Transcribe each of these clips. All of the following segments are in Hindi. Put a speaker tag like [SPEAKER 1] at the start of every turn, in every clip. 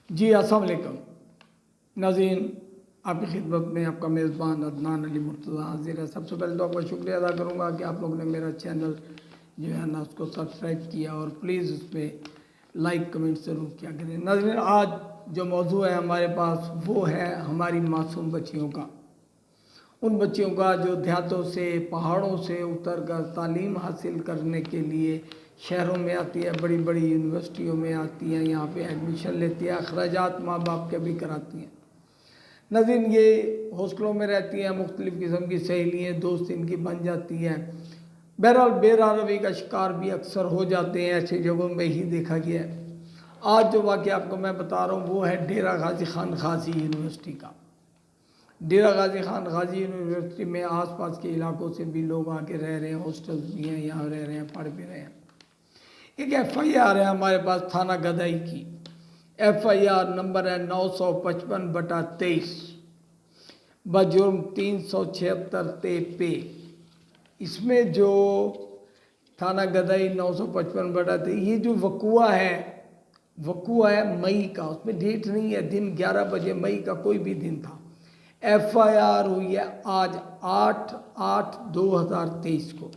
[SPEAKER 1] जी अस्सलाम वालेकुम नाज़रीन, आपकी खिदमत में आपका मेज़बान अदनान अली मुर्तज़ा हाज़िर है। सबसे पहले तो आपका शुक्रिया अदा करूँगा कि आप लोगों ने मेरा चैनल जो है ना उसको सब्सक्राइब किया और प्लीज़ उस पर लाइक कमेंट ज़रूर किया करें। नाज़रीन, आज जो मौजू है हमारे पास वो है हमारी मासूम बच्चियों का, उन बच्चियों का जो देहातों से पहाड़ों से उतर कर तालीम हासिल करने के लिए शहरों में आती है, बड़ी बड़ी यूनिवर्सिटियों में आती हैं, यहाँ पे एडमिशन लेती है, अखराजात माँ बाप के भी कराती हैं। नाज़रीन, ये हॉस्टलों में रहती हैं, मुख्तलिफ़ किस्म की सहेलियाँ दोस्त इनकी बन जाती हैं। बहरहाल बेरारवी का शिकार भी अक्सर हो जाते हैं, ऐसी जगहों में ही देखा गया है। आज जो वाक़या आपको मैं बता रहा हूँ वो है डेरा गाजी खान खासी यूनिवर्सिटी का। डेरा गाजी खान गाजी यूनिवर्सिटी में आसपास के इलाकों से भी लोग आके रह रहे हैं, हॉस्टल्स भी हैं, यहाँ रह रहे हैं, पढ़ भी रहे हैं। एक FIR है हमारे पास थाना गदाई की। FIR नंबर है 955/23 बजुर्म 376 पे। इसमें जो थाना गदाई 955/23 ये जो वकुआ है मई का, उसमें डेट नहीं है, दिन 11 बजे मई का कोई भी दिन था। FIR हुई है आज 8/8/2023 को।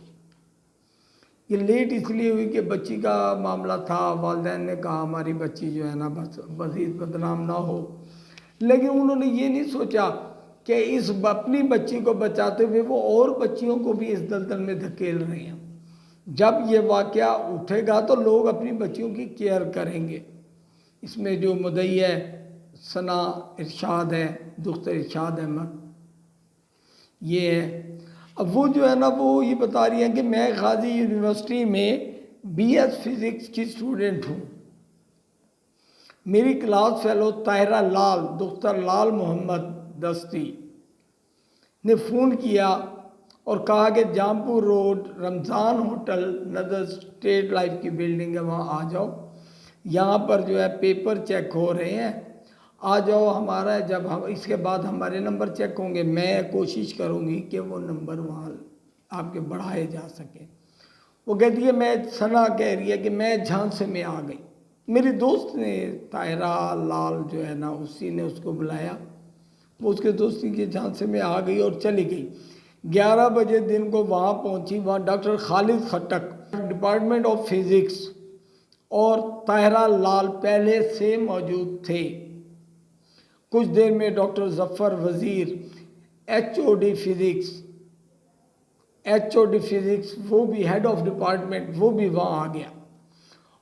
[SPEAKER 1] ये लेट इसलिए हुई कि बच्ची का मामला था, वालिदैन ने कहा हमारी बच्ची जो है ना बस मज़ीद बदनाम ना हो, लेकिन उन्होंने ये नहीं सोचा कि इस अपनी बच्ची को बचाते हुए वो और बच्चियों को भी इस दलदल में धकेल रहे हैं। जब ये वाक़या उठेगा तो लोग अपनी बच्चियों की केयर करेंगे। इसमें जो मुद्दई है सना इरशाद है, दुख्तर इरशाद अहमद, ये है। अब वो जो है ना वो ये बता रही है कि मैं गाजी यूनिवर्सिटी में BS फिज़िक्स की स्टूडेंट हूँ। मेरी क्लास फेलो ताहिरा लाल दुख्तर लाल मोहम्मद दस्ती ने फ़ोन किया और कहा कि जामपुर रोड रमज़ान होटल नदर स्टेट लाइफ की बिल्डिंग है, वहाँ आ जाओ, यहाँ पर जो है पेपर चेक हो रहे हैं, आ जाओ हमारा। जब हम इसके बाद हमारे नंबर चेक होंगे, मैं कोशिश करूँगी कि वो नंबर वहाँ आपके बढ़ाए जा सकें। वो कहती है मैं सना कह रही है कि मैं झांसे में आ गई। मेरी दोस्त ने ताहिरा लाल जो है ना उसी ने उसको बुलाया, वो उसके दोस्ती के झांसे में आ गई और चली गई। 11 बजे दिन को वहाँ पहुँची। वहाँ doctor Khalid Khattak department of physics और ताहिरा लाल पहले से मौजूद थे। कुछ देर में डॉक्टर ज़फ़र वज़ीर HOD फिज़िक्स वो भी हेड ऑफ डिपार्टमेंट, वो भी वहाँ आ गया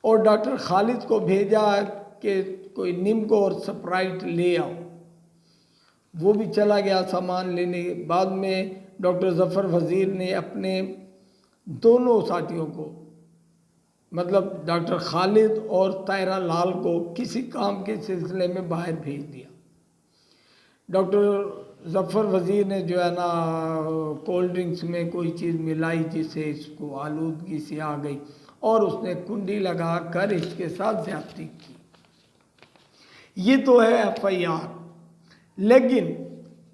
[SPEAKER 1] और डॉक्टर खालिद को भेजा कि कोई निम्को और स्प्राइट ले आओ। वो भी चला गया सामान लेने। बाद में डॉक्टर ज़फ़र वज़ीर ने अपने दोनों साथियों को, मतलब डॉक्टर खालिद और ताहिरा लाल को, किसी काम के सिलसिले में बाहर भेज दिया। डॉक्टर ज़फ़र वज़ीर ने जो है ना कोल्ड ड्रिंक्स में कोई चीज़ मिलाई जिससे इसको आलूदगी सी आ गई और उसने कुंडी लगा कर इसके साथ ज़्यादती की। ये तो है FIR। लेकिन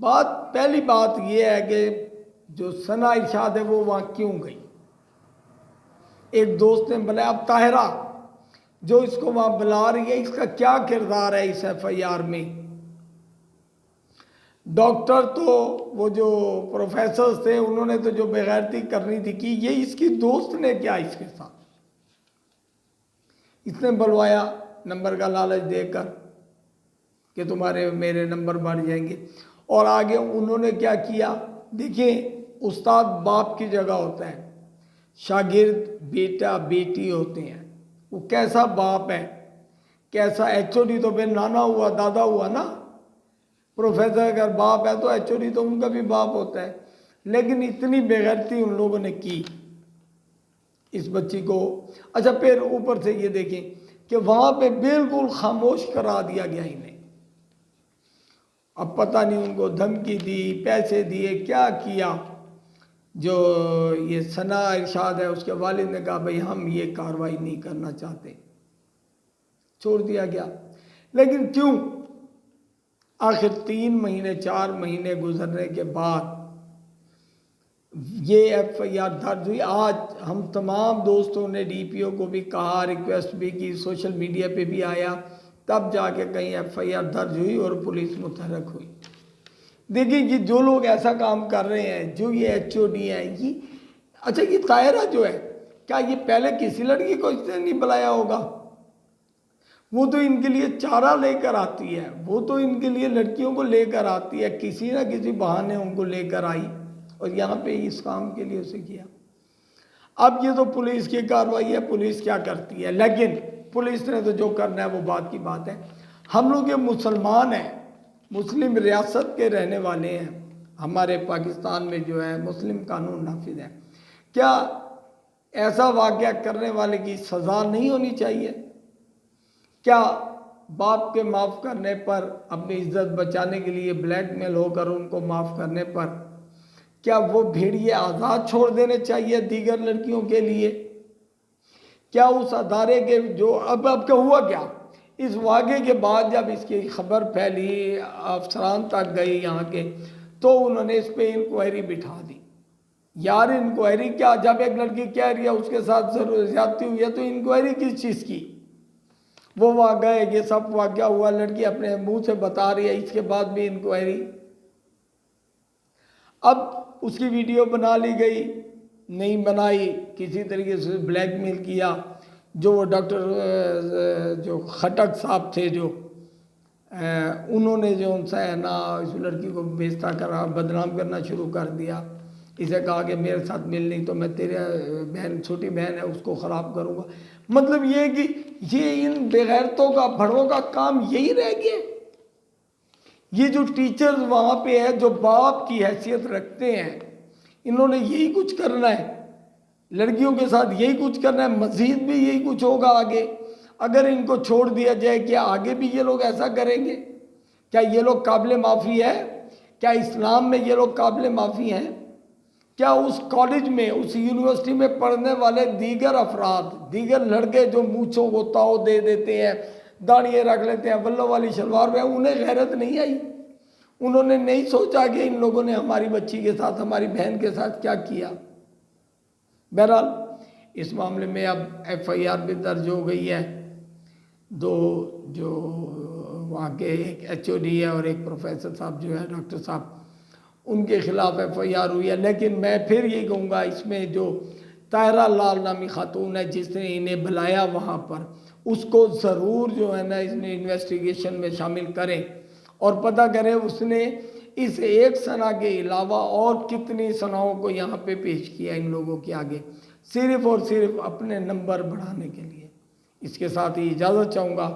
[SPEAKER 1] पहली बात ये है कि जो सना इरशाद है वो वहाँ क्यों गई। एक दोस्त ने बताया अब ताहिरा जो इसको वहाँ बुला रही है, इसका क्या किरदार है इस FIR में। डॉक्टर तो वो जो प्रोफेसर थे उन्होंने तो जो बेगैरती करनी थी की, ये इसकी दोस्त ने क्या इसके साथ। इसने बुलवाया नंबर का लालच देकर कि तुम्हारे मेरे नंबर बढ़ जाएंगे, और आगे उन्होंने क्या किया। देखिए, उस्ताद बाप की जगह होता है, शागिर्द बेटा बेटी होते हैं। वो कैसा बाप है, कैसा HOD तो फिर नाना हुआ, दादा हुआ ना। प्रोफेसर अगर बाप है तो HOD तो उनका भी बाप होता है। लेकिन इतनी बेगैरती उन लोगों ने की इस बच्ची को। अच्छा, फिर ऊपर से ये देखें कि वहाँ पे बिल्कुल खामोश करा दिया गया इन्हें। अब पता नहीं उनको धमकी दी, पैसे दिए, क्या किया। जो ये सना इरशाद है उसके वालिद ने कहा भाई हम ये कार्रवाई नहीं करना चाहते, छोड़ दिया गया। लेकिन क्यों, आखिर 3 महीने 4 महीने गुजरने के बाद ये FIR दर्ज हुई। आज हम तमाम दोस्तों ने DPO को भी कहा, रिक्वेस्ट भी की, सोशल मीडिया पे भी आया तब जाके कहीं FIR दर्ज हुई और पुलिस मुतहरक हुई। देखिए ये जो लोग ऐसा काम कर रहे हैं, जो ये HOD हैं, ये अच्छा ये तायरा जो है, क्या ये पहले किसी लड़की को इसने नहीं बुलाया होगा? वो तो इनके लिए चारा लेकर आती है, वो तो इनके लिए लड़कियों को लेकर आती है, किसी ना किसी बहाने उनको लेकर आई और यहाँ पे इस काम के लिए उसे किया। अब ये तो पुलिस की कार्रवाई है, पुलिस क्या करती है, लेकिन पुलिस ने तो जो करना है वो बात की बात है। हम लोग ये मुसलमान हैं, मुस्लिम रियासत के रहने वाले हैं, हमारे पाकिस्तान में जो है मुस्लिम कानून नाफिज है। क्या ऐसा वाक़या करने वाले की सज़ा नहीं होनी चाहिए? क्या बाप के माफ़ करने पर, अपनी इज्जत बचाने के लिए ब्लैकमेल होकर उनको माफ़ करने पर, क्या वो भेड़िए आज़ाद छोड़ देने चाहिए दीगर लड़कियों के लिए? क्या उस अदारे के जो अब क्या हुआ, क्या इस वाक़े के बाद जब इसकी खबर फैली, अफसरान तक गई यहाँ के, तो उन्होंने इस पर इंक्वायरी बिठा दी। यार इंक्वायरी क्या, जब एक लड़की कह रही है उसके साथ ज़रूर ज़्यादती हुई है तो इंक्वायरी किस चीज़ की? वो वहाँ गए, ये सब वाक़या हुआ, लड़की अपने मुंह से बता रही है, इसके बाद भी इंक्वायरी। अब उसकी वीडियो बना ली गई, नहीं बनाई, किसी तरीके से ब्लैकमेल किया। जो वो डॉक्टर जो खटक साहब थे, जो उन्होंने जो उनसे है ना इस लड़की को बेइज्जत करा, बदनाम करना शुरू कर दिया। इसे कहा कि मेरे साथ मिल नहीं तो मैं तेरे बहन, छोटी बहन है, उसको ख़राब करूँगा। मतलब ये कि ये इन बेगैरतों का, भड़ों का काम यही रह गया। ये जो टीचर्स वहाँ पे है, जो बाप की हैसियत रखते हैं, इन्होंने यही कुछ करना है, लड़कियों के साथ यही कुछ करना है, मज़ीद भी यही कुछ होगा आगे। अगर इनको छोड़ दिया जाए, क्या आगे भी ये लोग ऐसा करेंगे? क्या ये लोग काबिल माफ़ी है? क्या इस्लाम में ये लोग काबिल माफ़ी हैं? क्या उस कॉलेज में, उस यूनिवर्सिटी में पढ़ने वाले दीगर अफराद, दीगर लड़के जो मूँछों को ताव दे देते हैं, दाढ़ियाँ रख लेते हैं, वल्लो वाली शलवार में, उन्हें गैरत नहीं आई? उन्होंने नहीं सोचा कि इन लोगों ने हमारी बच्ची के साथ, हमारी बहन के साथ क्या किया? बहरहाल इस मामले में अब FIR भी दर्ज हो गई है। दो जो वहाँ के एक HOD है और एक प्रोफेसर साहब जो है, डॉक्टर साहब, उनके खिलाफ FIR हुई है। लेकिन मैं फिर ये कहूँगा, इसमें जो तायरा लाल नामी खातून है जिसने इन्हें बुलाया वहाँ पर, उसको ज़रूर जो है ना इसने इन्वेस्टिगेशन में शामिल करें और पता करें उसने इस एक सना के अलावा और कितनी सनाओं को यहाँ पे पेश किया इन लोगों के आगे, सिर्फ़ और सिर्फ अपने नंबर बढ़ाने के लिए। इसके साथ ही इजाज़त चाहूँगा।